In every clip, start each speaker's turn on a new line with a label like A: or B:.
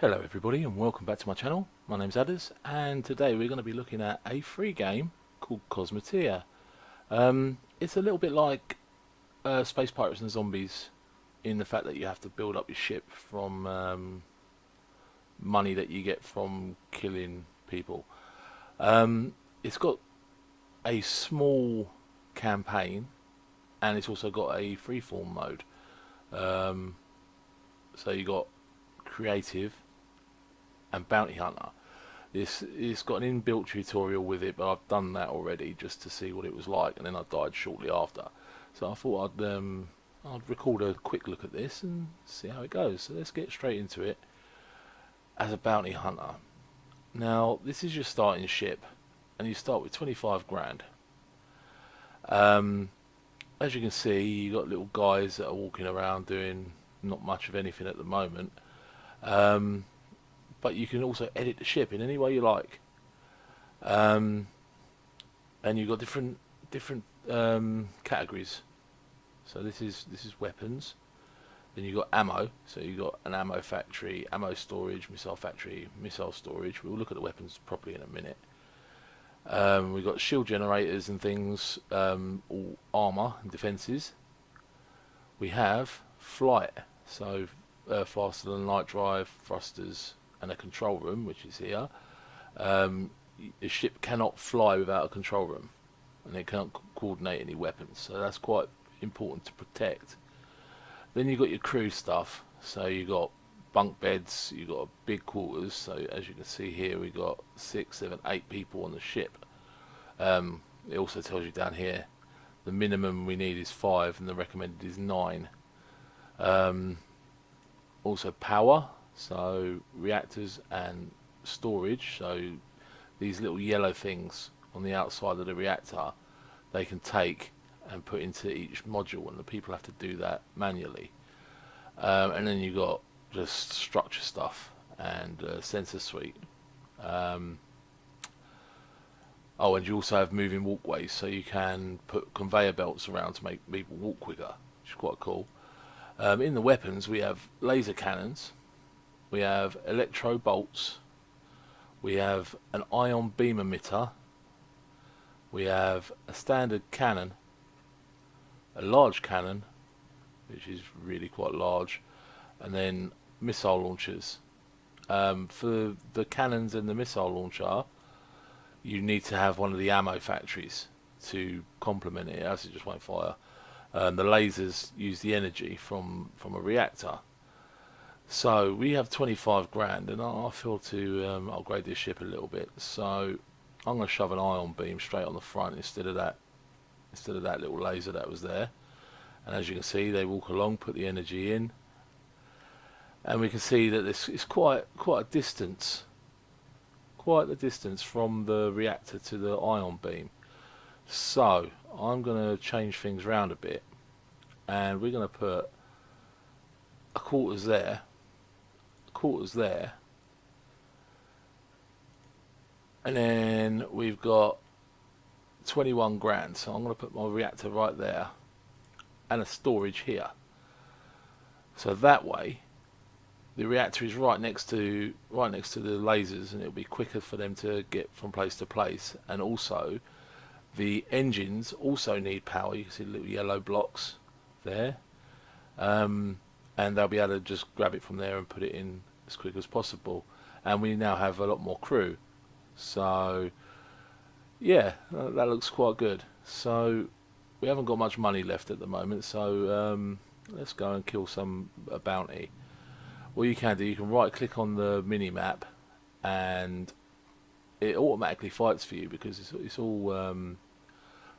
A: Hello everybody and welcome back to my channel. My name's Adders and today we're going to be looking at a free game called Cosmoteer. It's a little bit like Space Pirates and Zombies in the fact that you have to build up your ship from money that you get from killing people. It's got a small campaign and it's also got a freeform mode. So you got creative and bounty hunter. It's got an inbuilt tutorial with it, but I've done that already just to see what it was like, and then I died shortly after. So I thought I'd record a quick look at this and see how it goes. So let's get straight into it. As a bounty hunter, now this is your starting ship, and you start with 25 grand. As you can see, you got little guys that are walking around doing not much of anything at the moment. But you can also edit the ship in any way you like, and you've got different categories. So this is weapons. Then you've got ammo. So you've got an ammo factory, ammo storage, missile factory, missile storage. We'll look at the weapons properly in a minute. We've got shield generators and things, all armor and defenses. We have flight. So faster than light drive, thrusters, and a control room, which is here. The ship cannot fly without a control room, and it can't coordinate any weapons, so that's quite important to protect. Then you've got your crew stuff, so you've got bunk beds, you've got big quarters, so as you can see here we've got 6, 7, 8 people on the ship. It also tells you down here the minimum we need is 5 and the recommended is 9. Also power, so reactors and storage, so these little yellow things on the outside of the reactor they can take and put into each module, and the people have to do that manually. And then you've got just structure stuff and sensor suite. Oh, and you also have moving walkways, so you can put conveyor belts around to make people walk quicker, which is quite cool. In the weapons we have laser cannons, we have electro bolts, we have an ion beam emitter, we have a standard cannon, a large cannon, which is really quite large, and then missile launchers. For the cannons and the missile launcher, you need to have one of the ammo factories to complement it, else it just won't fire. The lasers use the energy from a reactor. So we have 25 grand, and I feel to upgrade this ship a little bit. So I'm going to shove an ion beam straight on the front instead of that little laser that was there. And as you can see, they walk along, put the energy in, and we can see that this is quite a distance, quite the distance from the reactor to the ion beam. So I'm going to change things around a bit, and we're going to put a quarters there, and then we've got 21 grand, so I'm going to put my reactor right there and a storage here, so that way the reactor is right next to the lasers, and it'll be quicker for them to get from place to place. And also the engines also need power. You can see the little yellow blocks there, and they'll be able to just grab it from there and put it in as quick as possible. And we now have a lot more crew, so yeah, that looks quite good. So we haven't got much money left at the moment, so let's go and kill a bounty. What you can do, you can right click on the mini map and it automatically fights for you, because it's all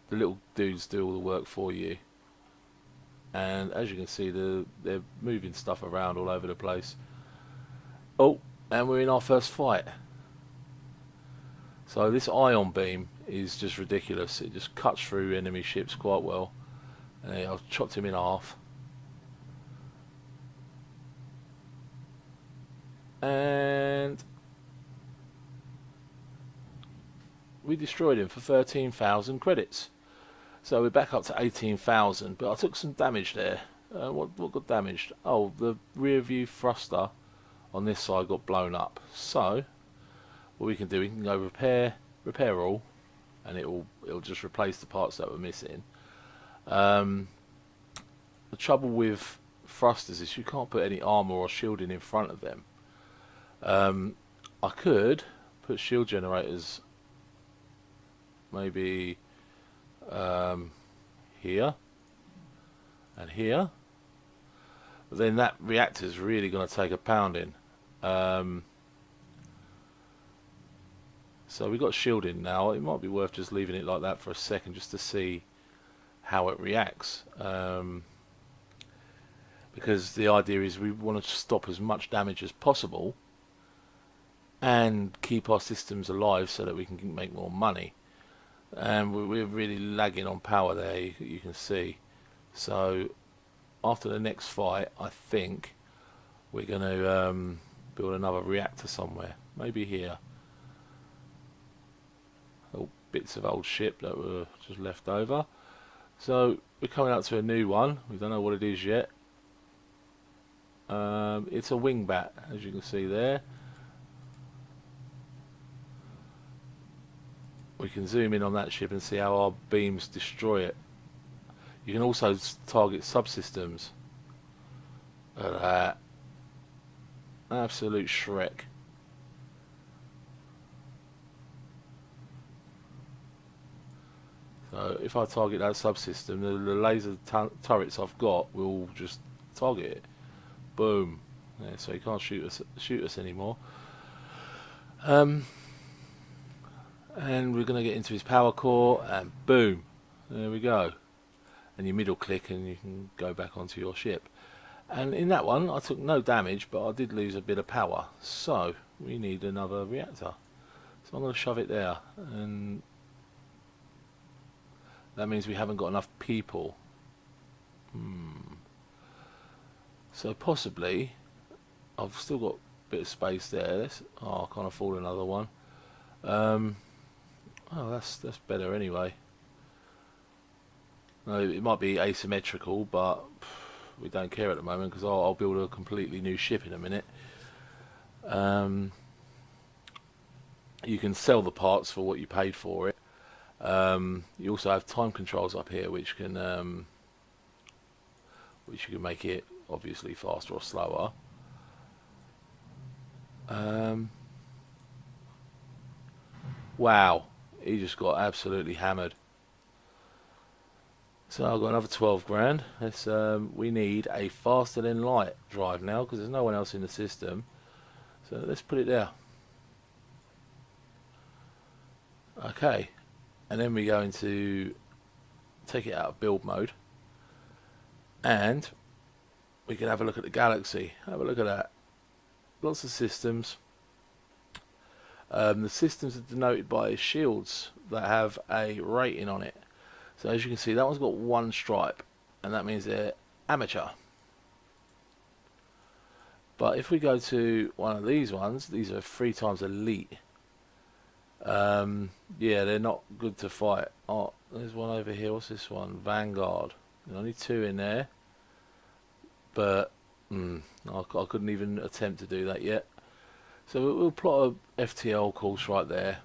A: the little dudes do all the work for you. And as you can see, they're moving stuff around all over the place. Oh, and we're in our first fight. So this ion beam is just ridiculous. It just cuts through enemy ships quite well. And I've chopped him in half. And we destroyed him for 13,000 credits. So we're back up to 18,000, but I took some damage there. What got damaged? Oh, the rear view thruster on this side got blown up. So what we can do, we can go repair all, and it'll just replace the parts that were missing. The trouble with thrusters is you can't put any armor or shielding in front of them. I could put shield generators maybe here and here, but then that reactor's really going to take a pounding. So we've got shielding now. It might be worth just leaving it like that for a second just to see how it reacts, because the idea is we want to stop as much damage as possible and keep our systems alive so that we can make more money. And we're really lagging on power there, you can see. So after the next fight, I think we're going to build another reactor somewhere, maybe here. Little bits of old ship that were just left over. So we're coming up to a new one. We don't know what it is yet. It's a wingbat, as you can see there. We can zoom in on that ship and see how our beams destroy it. You can also target subsystems. Look at that. Absolute Shrek. So if I target that subsystem, the laser turrets I've got will just target it. Boom. Yeah, so he can't shoot us anymore. And we're going to get into his power core, and boom, there we go. And you middle click and you can go back onto your ship. And in that one I took no damage, but I did lose a bit of power, so we need another reactor. So I'm going to shove it there, and that means we haven't got enough people. So possibly I've still got a bit of space there. I can't afford another one. Oh, that's better anyway. No, it might be asymmetrical, but we don't care at the moment because I'll build a completely new ship in a minute. You can sell the parts for what you paid for it. You also have time controls up here, which you can make it obviously faster or slower. Wow, he just got absolutely hammered. So I've got another 12 grand. We need a faster than light drive now because there's no one else in the system. So let's put it there. Okay, and then we go into take it out of build mode, and we can have a look at the galaxy. Have a look at that. Lots of systems. The systems are denoted by shields that have a rating on it. So as you can see, that one's got one stripe, and that means they're amateur. But if we go to one of these ones, these are 3 times elite. Yeah, they're not good to fight. Oh, there's one over here. What's this one? Vanguard. There's only 2 in there, but I couldn't even attempt to do that yet. So we'll plot a FTL course right there,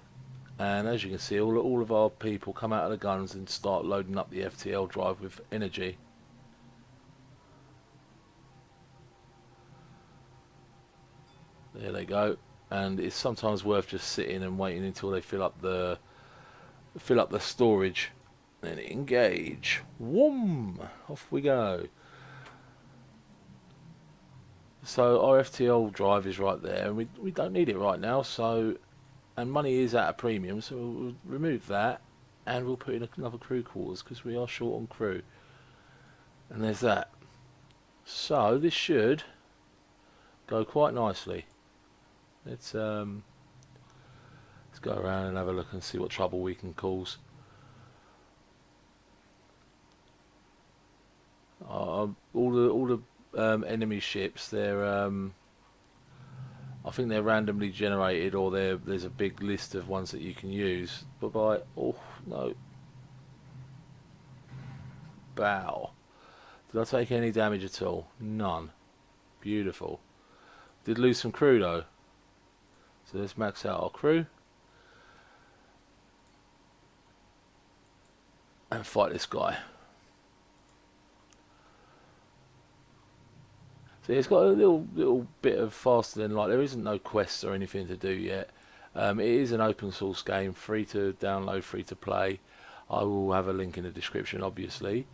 A: and as you can see, all of our people come out of the guns and start loading up the FTL drive with energy. There they go. And it's sometimes worth just sitting and waiting until they fill up the storage. Then engage. Whoom! Off we go. So our FTL drive is right there, and we don't need it right now. So, and money is at a premium, so we'll remove that, and we'll put in another crew quarters because we are short on crew. And there's that. So this should go quite nicely. Let's go around and have a look and see what trouble we can cause. All the enemy ships, they're I think they're randomly generated, or there's a big list of ones that you can use. But oh no, bow. Did I take any damage at all? None. Beautiful. Did lose some crew though. So let's max out our crew. And fight this guy. So it's got a little bit of faster than light. There isn't no quests or anything to do yet. It is an open source game, free to download, free to play. I will have a link in the description, obviously.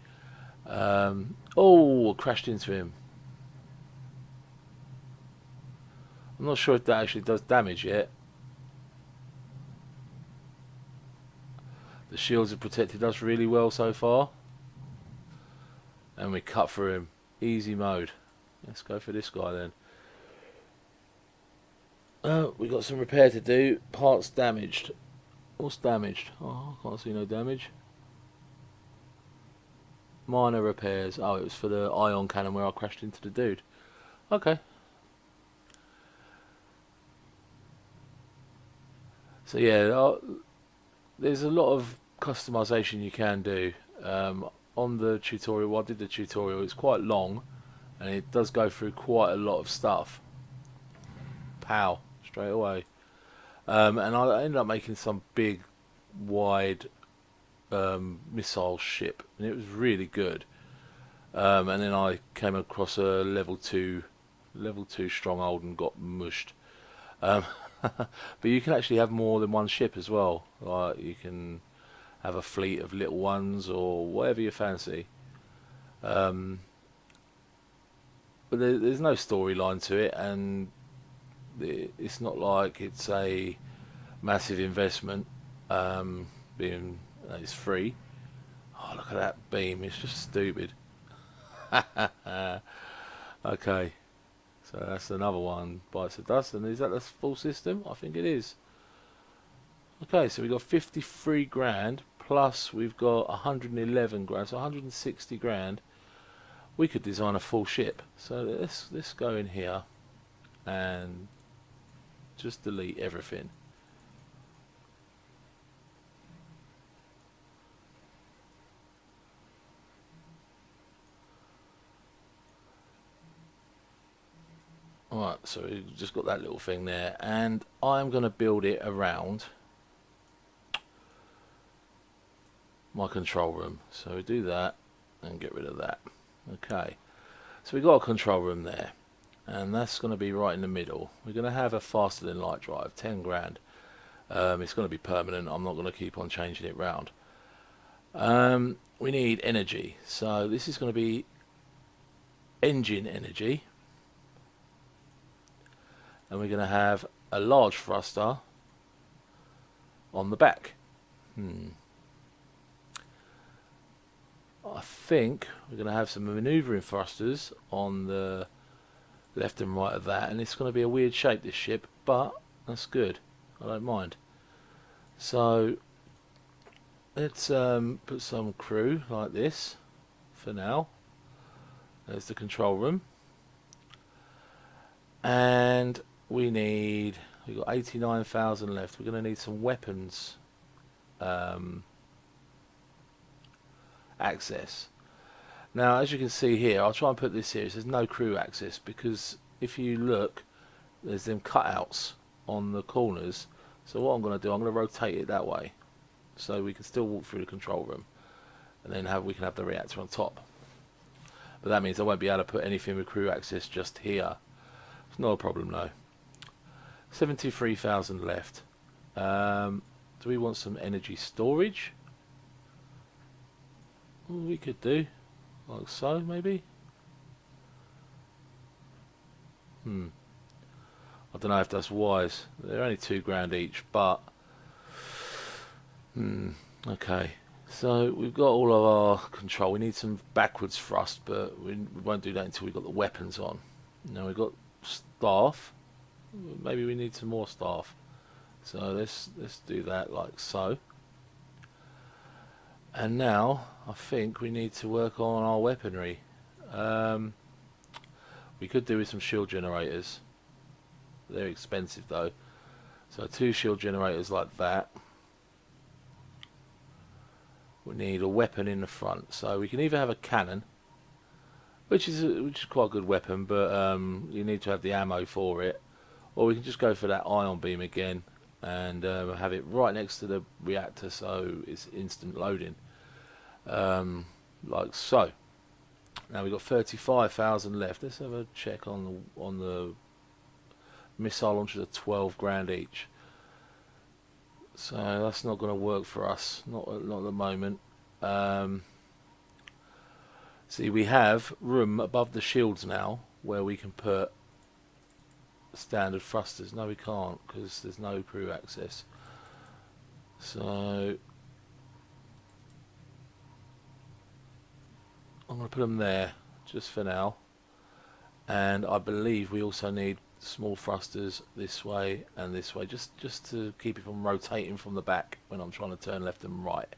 A: Oh, crashed into him. I'm not sure if that actually does damage yet. The shields have protected us really well so far. And we cut through him. Easy mode. Let's go for this guy then. We got some repair to do. Parts damaged. What's damaged? Oh, I can't see no damage. Minor repairs. Oh, it was for the ion cannon where I crashed into the dude. Okay. So yeah, there's a lot of customization you can do. On the tutorial, well, I did the tutorial, it's quite long and it does go through quite a lot of stuff. Pow, straight away. And I ended up making some big, wide missile ship, and it was really good. And then I came across a level 2 stronghold and got mushed. But you can actually have more than one ship as well. Like you can have a fleet of little ones or whatever you fancy. But there's no storyline to it, and it's not like it's a massive investment. Being it's free. Oh, look at that beam! It's just stupid. Okay, so that's another one. Bites the dust, and is that the full system? I think it is. Okay, so we got 53 grand plus we've got 111 grand, so 160 grand. We could design a full ship. So let's go in here and just delete everything. Alright, so we've just got that little thing there, and I'm going to build it around my control room. So we do that and get rid of that. Okay, so we've got a control room there, and that's going to be right in the middle. We're going to have a faster than light drive, 10 grand. It's going to be permanent. I'm not going to keep on changing it round. We need energy, so this is going to be engine energy. And we're going to have a large thruster on the back. I think we're going to have some manoeuvring thrusters on the left and right of that, and it's going to be a weird shape, this ship, but that's good. I don't mind. So let's put some crew like this for now. There's the control room, and we've got 89,000 left. We're going to need some weapons access. Now, as you can see here, I'll try and put this here. It says no crew access, because if you look, there's them cutouts on the corners. So what I'm going to do, I'm going to rotate it that way, so we can still walk through the control room, and then we can have the reactor on top. But that means I won't be able to put anything with crew access just here. It's not a problem though. 73,000 left. Do we want some energy storage? Well, we could do like so, maybe. I don't know if that's wise. They're only 2 grand each, but okay. So we've got all of our control. We need some backwards thrust, but we won't do that until we've got the weapons on. Now we've got staff. Maybe we need some more staff. So let's do that like so. And now I think we need to work on our weaponry. We could do with some shield generators. They're expensive though. So 2 shield generators like that. We need a weapon in the front. So we can either have a cannon, which is quite a good weapon, but you need to have the ammo for it. Or we can just go for that ion beam again and have it right next to the reactor, so it's instant loading, like so. Now we've got 35,000 left. Let's have a check on the missile launchers are 12 grand each. So that's not going to work for us, not at the moment. See, we have room above the shields now where we can put standard thrusters. No, we can't because there's no crew access. So I'm going to put them there just for now. And I believe we also need small thrusters this way and this way, just to keep it from rotating from the back when I'm trying to turn left and right.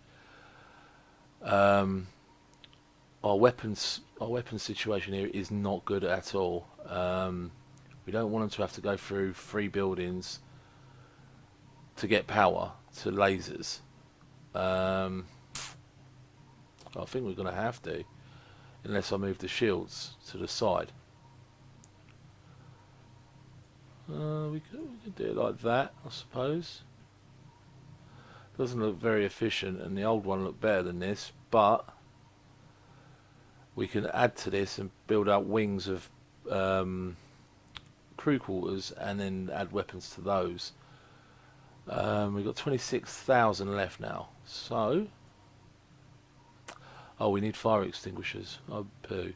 A: Our weapons situation here is not good at all. We don't want them to have to go through 3 buildings to get power to lasers. I think we're going to have to, unless I move the shields to the side. We could do it like that, I suppose. Doesn't look very efficient, and the old one looked better than this, but we can add to this and build out wings of crew quarters and then add weapons to those. We've got 26,000 left now, so we need fire extinguishers. Oh poo.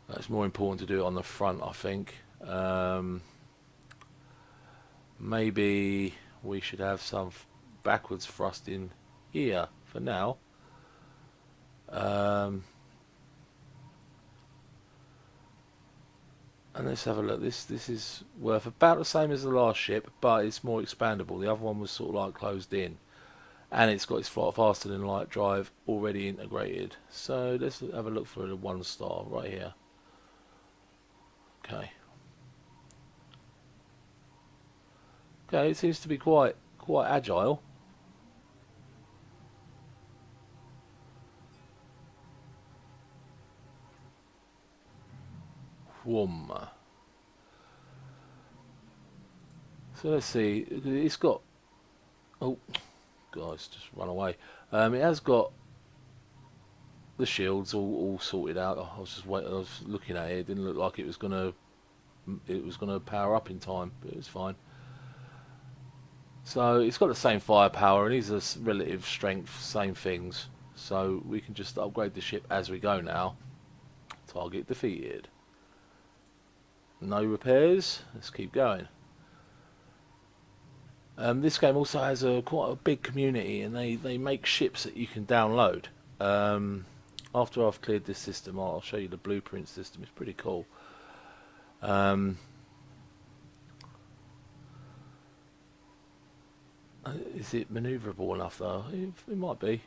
A: It's more important to do it on the front, I think. Maybe we should have some backwards thrusting here for now. And let's have a look. This is worth about the same as the last ship, but it's more expandable. The other one was sort of like closed in, and it's got its faster than light drive already integrated. So let's have a look for the 1 star right here. Okay, it seems to be quite agile. Whoom. So let's see. It's got. Oh, guys, just run away. It has got the shields all sorted out. I was just waiting. I was looking at it. It didn't look like it was gonna power up in time, but it was fine. So it's got the same firepower, and these are relative strength, same things. So we can just upgrade the ship as we go now. Target defeated. No repairs. Let's keep going. This game also has quite a big community, and they make ships that you can download. After I've cleared this system, I'll show you the blueprint system. It's pretty cool. Is it manoeuvrable enough though? It might be.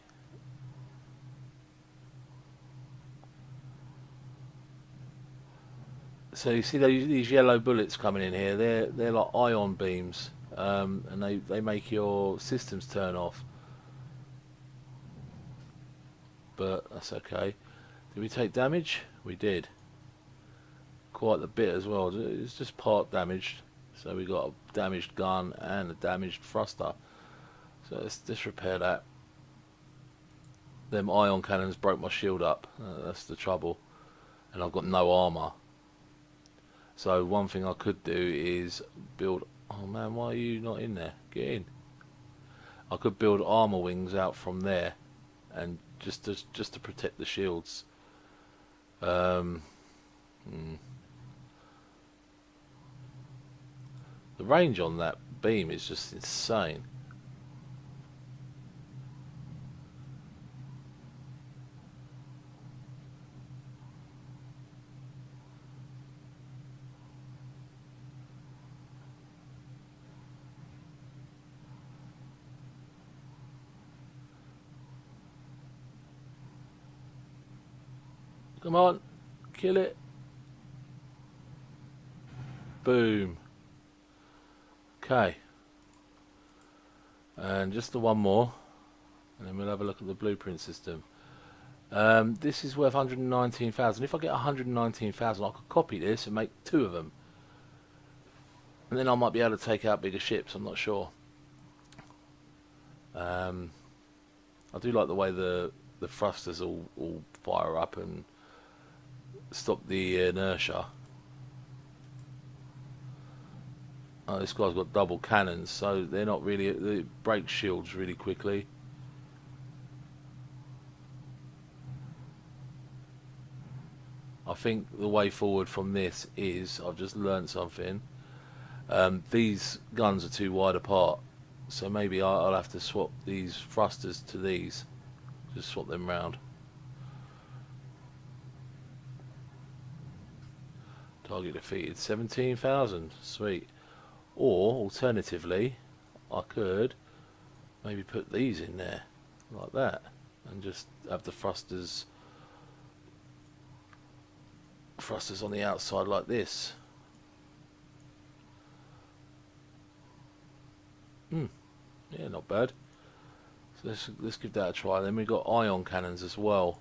A: So you see these yellow bullets coming in here. They're like ion beams, and they make your systems turn off. But that's okay. Did we take damage? We did. Quite a bit as well. It's just part damaged. So we got a damaged gun and a damaged thruster. So let's repair that. Them ion cannons broke my shield up. That's the trouble. And I've got no armour. So one thing I could do is build... Oh man, why are you not in there? Get in. I could build armour wings out from there, and just to protect the shields. The range on that beam is just insane. Come on, kill it. Boom. Okay. And just the one more, and then we'll have a look at the blueprint system. This is worth 119,000. If I get 119,000, I could copy this and make two of them, and then I might be able to take out bigger ships. I'm not sure. I do like the way the thrusters all fire up and stop the inertia. Oh, this guy's got double cannons, so they're not really. It breaks shields really quickly. I think the way forward from this is, I've just learned something. These guns are too wide apart, so maybe I'll have to swap these thrusters to these. Just swap them round. Target defeated, 17,000. Sweet. Or alternatively, I could maybe put these in there like that and just have the thrusters on the outside like this. Yeah, not bad. So let's give that a try. Then we've got ion cannons as well.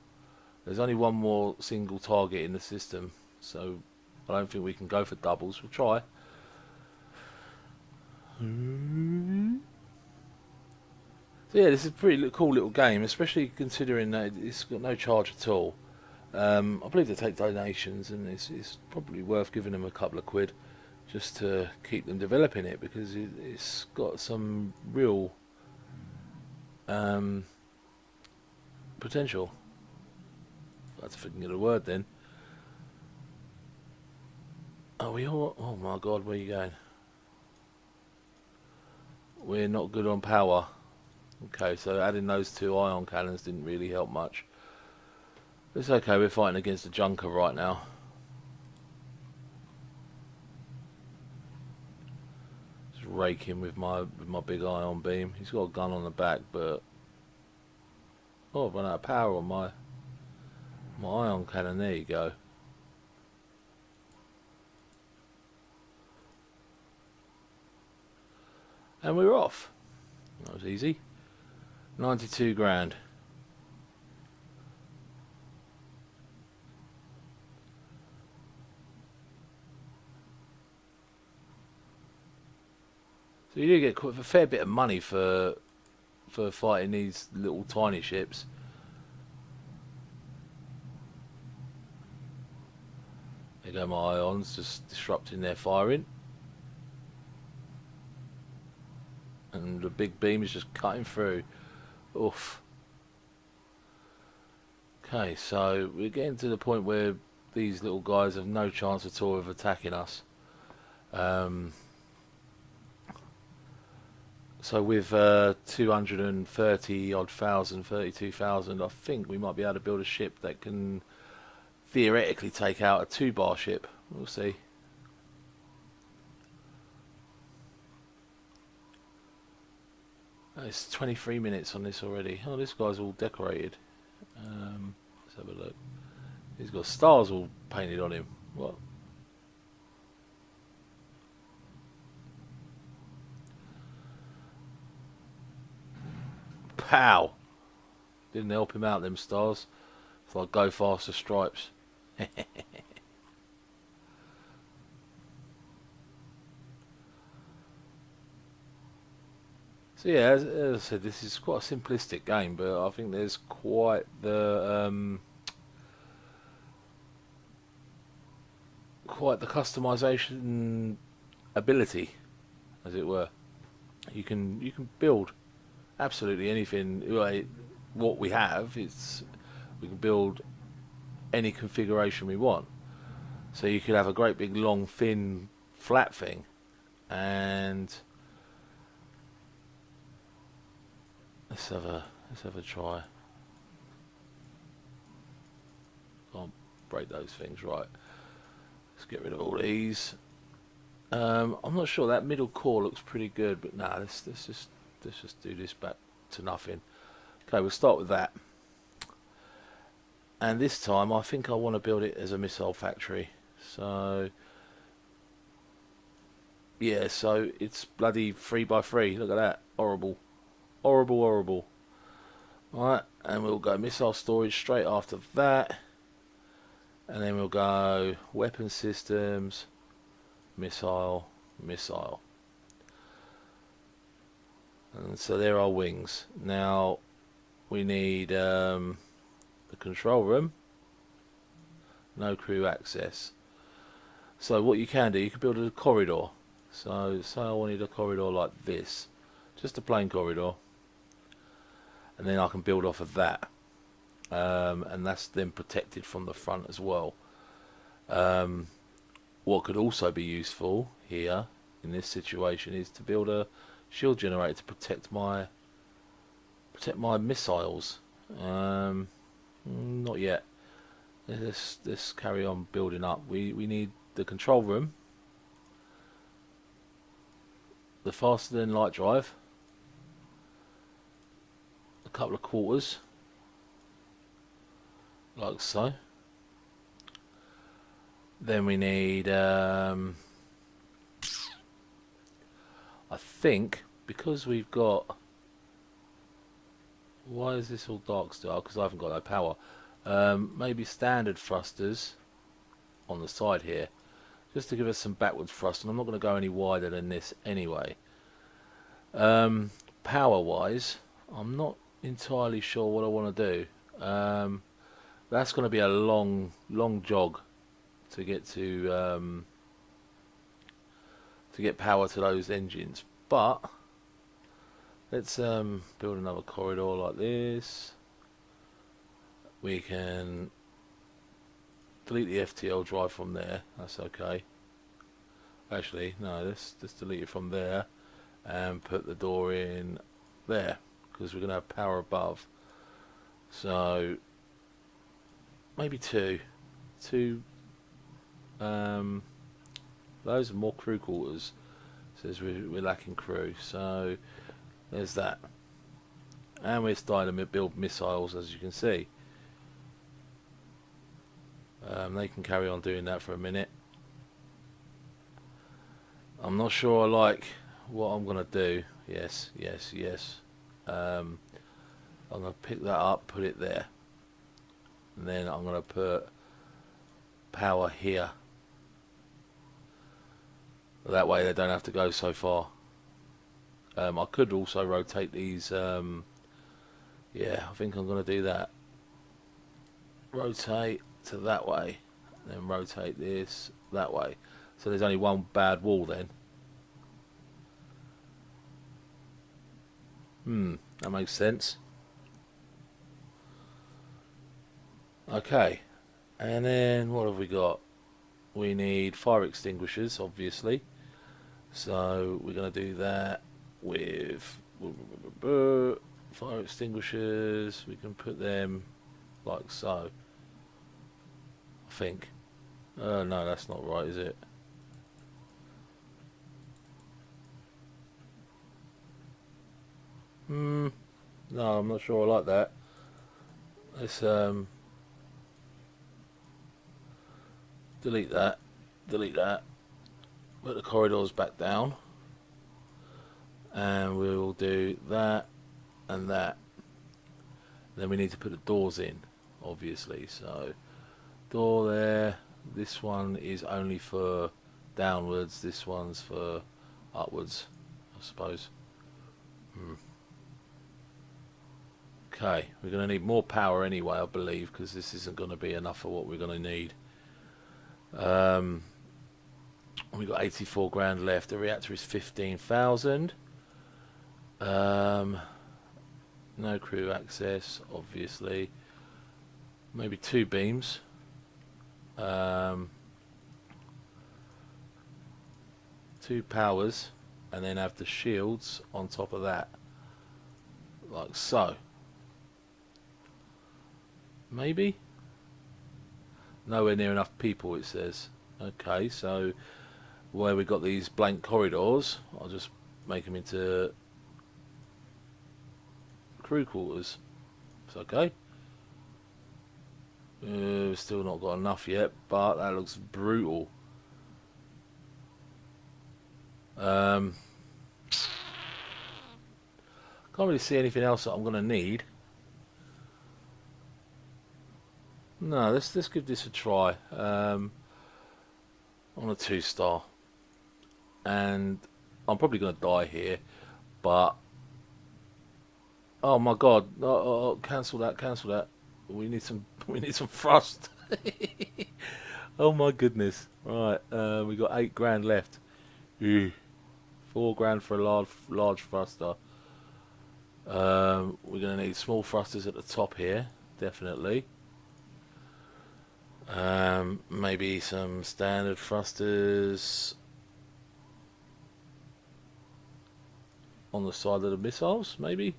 A: There's only one more single target in the system, so I don't think we can go for doubles. We'll try. So yeah, this is a pretty cool little game, especially considering that it's got no charge at all. I believe they take donations, and it's probably worth giving them a couple of quid just to keep them developing it, because it's got some real potential. That's thinking of the word then. Oh, we all. Oh my God, where are you going? We're not good on power. Okay, so adding those two ion cannons didn't really help much. It's okay, we're fighting against a junker right now. Just rake him with my big ion beam. He's got a gun on the back, but oh, I've run out of power on my ion cannon. There you go. And we're off. That was easy. 92 grand. So you do get quite a fair bit of money for fighting these little tiny ships. There go my ions, just disrupting their firing. And the big beam is just cutting through. Oof. Okay, so we're getting to the point where these little guys have no chance at all of attacking us. So with 230 odd thousand, 32,000, I think we might be able to build a ship that can theoretically take out a 2-bar ship. We'll see. Oh, it's 23 minutes on this already. Oh, this guy's all decorated. Let's have a look. He's got stars all painted on him. What? Pow! Didn't help him out, them stars. It's like go faster stripes. So yeah, as I said, this is quite a simplistic game, but I think there's quite the customization ability, as it were. You can build absolutely anything. Well, what we have, we can build any configuration we want. So you could have a great big long thin flat thing, and let's have a try. Can't break those things, right? Let's get rid of all these. I'm not sure, that middle core looks pretty good, but nah, let's just do this back to nothing. Okay, we'll start with that. And this time I think I want to build it as a missile factory. So yeah, so it's bloody 3x3. Look at that. Horrible. Horrible, horrible. Right, and we'll go missile storage straight after that, and then we'll go weapon systems, missile, missile. And so there are wings. Now we need the control room, no crew access. So what you can do, you can build a corridor. So say I wanted a corridor like this, just a plain corridor, and then I can build off of that, and that's then protected from the front as well. What could also be useful here in this situation is to build a shield generator to protect my missiles. Not yet. Let's carry on building up. We need the control room, the faster than light drive, a couple of quarters, like so. Then we need, I think, because we've got, why is this all dark still? Because I haven't got no power. Maybe standard thrusters on the side here, just to give us some backward thrust, and I'm not going to go any wider than this anyway. Power wise, I'm not entirely sure what I want to do. That's going to be a long jog to get power to those engines, but let's build another corridor like this. We can delete the FTL drive from there, that's okay. Actually, no, let's just delete it from there and put the door in there, because we're going to have power above. So maybe two. Those are more crew quarters. Says we're lacking crew, so there's that. And we're starting to build missiles, as you can see. They can carry on doing that for a minute. I'm not sure I like what I'm gonna do. Yes. I'm gonna pick that up, put it there, and then I'm gonna put power here. That way they don't have to go so far. I could also rotate these. Yeah, I think I'm gonna do that. Rotate to that way, and then rotate this that way. So there's only one bad wall then. That makes sense. Okay, and then what have we got? We need fire extinguishers, obviously. So we're going to do that with fire extinguishers. We can put them like so, I think. No, that's not right, is it? No, I'm not sure I like that. Let's delete that, put the corridors back down, and we'll do that and that. Then we need to put the doors in, obviously. So door there. This one is only for downwards, this one's for upwards, I suppose. Okay, we're going to need more power anyway, I believe, because this isn't going to be enough for what we're going to need. We've got 84 grand left. The reactor is 15,000. No crew access, obviously. Maybe 2 beams. 2 powers, and then have the shields on top of that, like so. Maybe? Nowhere near enough people, it says. Okay, so where we got these blank corridors, I'll just make them into crew quarters. It's okay. We've still not got enough yet, but that looks brutal. Can't really see anything else that I'm going to need. No, let's give this a try. On a 2-star, and I'm probably gonna die here, but oh my god, cancel that, cancel that. We need some, we need some thrust. Oh my goodness. Right, we got 8 grand left. Ew. 4 grand for a large thruster. We're gonna need small thrusters at the top here, definitely. Maybe some standard thrusters on the side of the missiles, maybe.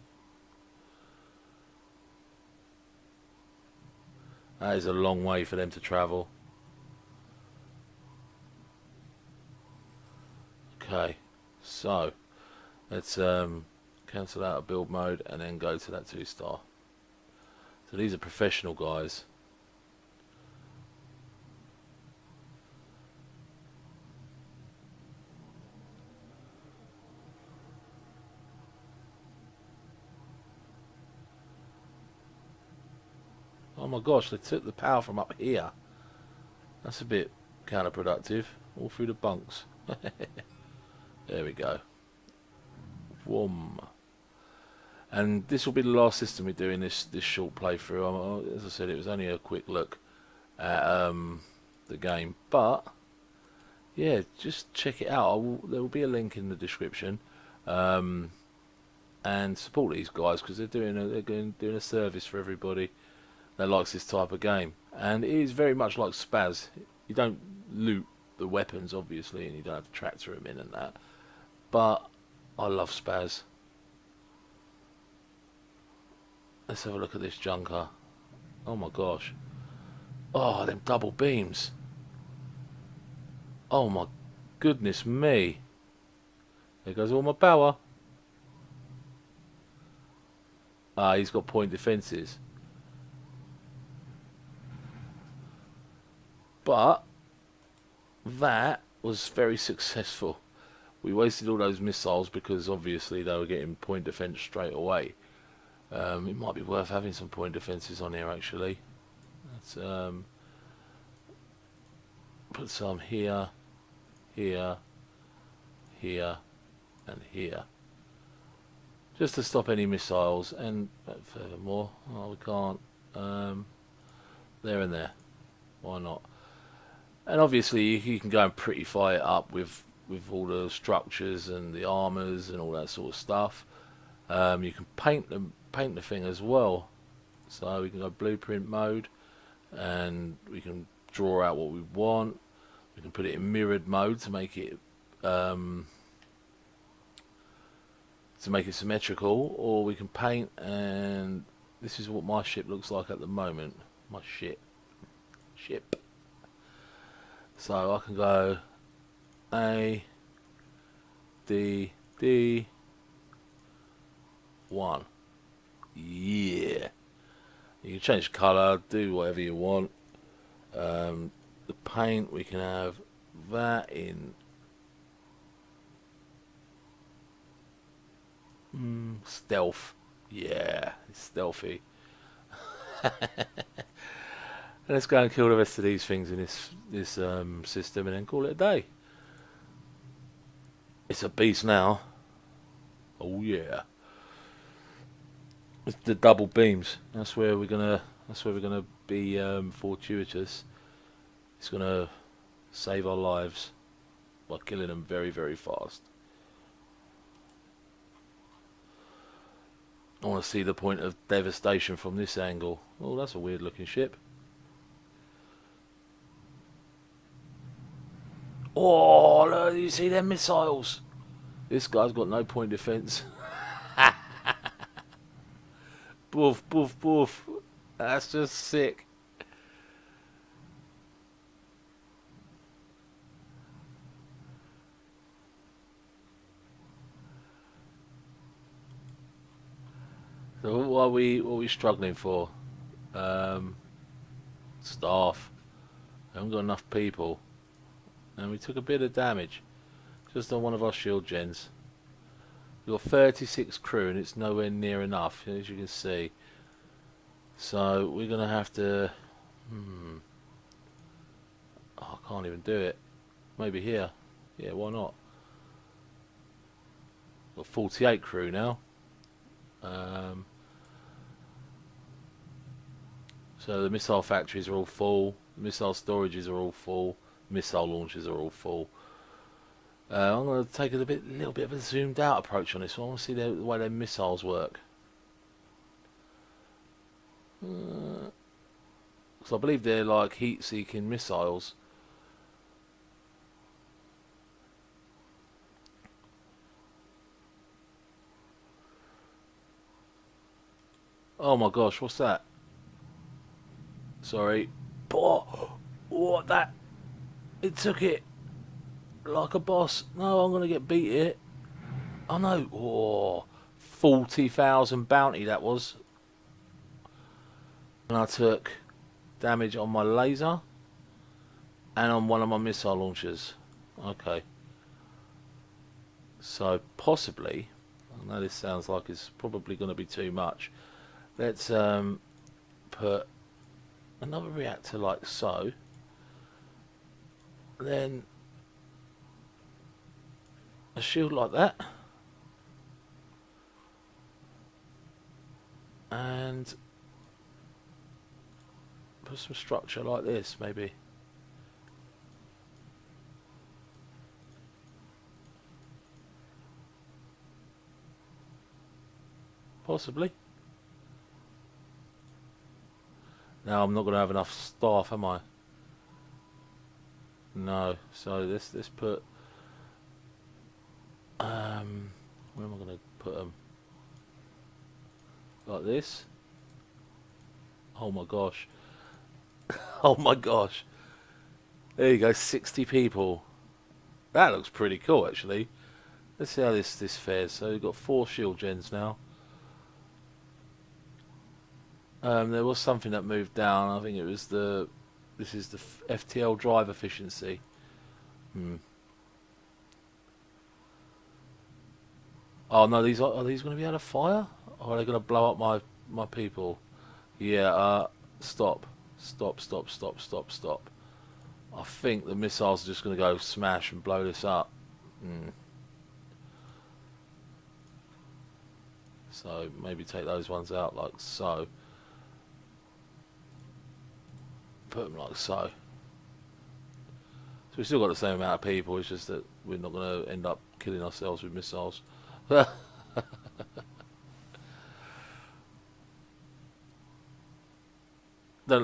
A: That is a long way for them to travel. Okay, so let's cancel out a build mode and then go to that 2-star. So these are professional guys. Oh my gosh, they took the power from up here. That's a bit counterproductive. All through the bunks. There we go. Whoom. And this will be the last system we do in this short playthrough. As I said, it was only a quick look at the game, but yeah, just check it out. There will be a link in the description, and support these guys because they're doing a service for everybody that likes this type of game. And it is very much like Spaz. You don't loot the weapons, obviously, and you don't have to tractor them in and that. But I love Spaz. Let's have a look at this junker. Oh my gosh. Oh, them double beams. Oh my goodness me. There goes all my power. Ah, he's got point defences. But that was very successful. We wasted all those missiles because obviously they were getting point defence straight away. It might be worth having some point defences on here actually. Let's put some here, here, here, and here. Just to stop any missiles, and furthermore, oh, we can't. There and there. Why not? And obviously you can go and prettify it up with all the structures and the armors and all that sort of stuff. You can paint the thing as well. So we can go blueprint mode, and we can draw out what we want. We can put it in mirrored mode to make it symmetrical, or we can paint. And this is what my ship looks like at the moment. My ship. So I can go A, D, D, 1. Yeah. You can change colour, do whatever you want. The paint, we can have that in stealth. Yeah, it's stealthy. And let's go and kill the rest of these things in this system and then call it a day. It's a beast now. Oh yeah. It's the double beams. That's where we're gonna be fortuitous. It's gonna save our lives by killing them very, very fast. I want to see the point of devastation from this angle. Oh, that's a weird looking ship. Oh, look, you see them missiles? This guy's got no point defense. Boof, boof, boof. That's just sick. So what are we struggling for? Staff. We haven't got enough people. And we took a bit of damage. Just on one of our shield gens. We've got 36 crew and it's nowhere near enough, as you can see. So we're going to have to Oh, I can't even do it. Maybe here. Yeah, why not? Got 48 crew now. So the missile factories are all full. The missile storages are all full. Missile launches are all full. I'm going to take a little bit of a zoomed out approach on this one. I want to see the way their missiles work. Because I believe they're like heat-seeking missiles. Oh my gosh, what's that? Sorry. Oh, what that? It took it like a boss. No, I'm going to get beat here. Oh no. Oh, 40,000 bounty that was. And I took damage on my laser and on one of my missile launchers. Okay. So possibly, I know this sounds like it's probably going to be too much. Let's put another reactor like so. Then a shield like that. And put some structure like this, maybe. Possibly. Now I'm not going to have enough staff, am I? No. So let's put. Where am I going to put them? Like this. Oh my gosh. Oh my gosh. There you go, 60 people. That looks pretty cool actually. Let's see how this fares. So we've got 4 shield gens now. There was something that moved down. I think it was this is the FTL drive efficiency. Oh no, are these going to be able to fire? Or are they going to blow up my people? Yeah, stop. I think the missiles are just going to go smash and blow this up. So maybe take those ones out like so. Put them like so. So we've still got the same amount of people, it's just that we're not going to end up killing ourselves with missiles. Don't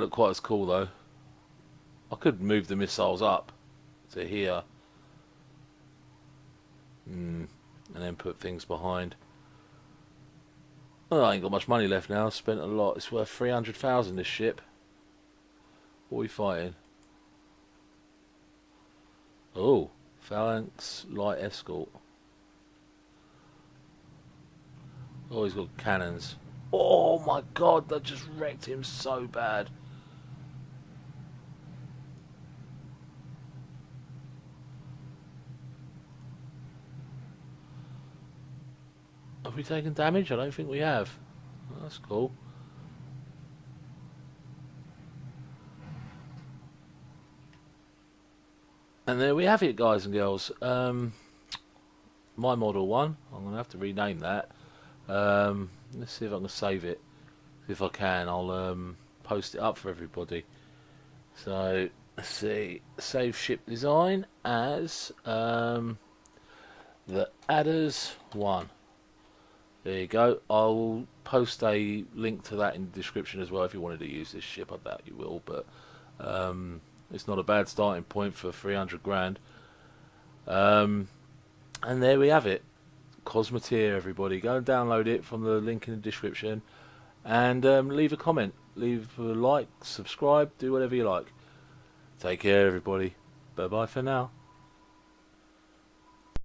A: look quite as cool though. I could move the missiles up to here. And then put things behind. Oh, I ain't got much money left now. I spent a lot. It's worth 300,000 this ship. What are we fighting? Oh, Phalanx Light Escort. Oh, he's got cannons. Oh my god, that just wrecked him so bad. Have we taken damage? I don't think we have. Oh, that's cool. And there we have it, guys and girls. My Model 1. I'm going to have to rename that. Let's see if I can save it. If I can, I'll post it up for everybody. So, let's see. Save ship design as the Adders 1. There you go. I'll post a link to that in the description as well if you wanted to use this ship. I doubt you will, but it's not a bad starting point for 300 grand. And there we have it. Cosmoteer, everybody. Go and download it from the link in the description. And leave a comment. Leave a like, subscribe, do whatever you like. Take care, everybody. Bye-bye for now.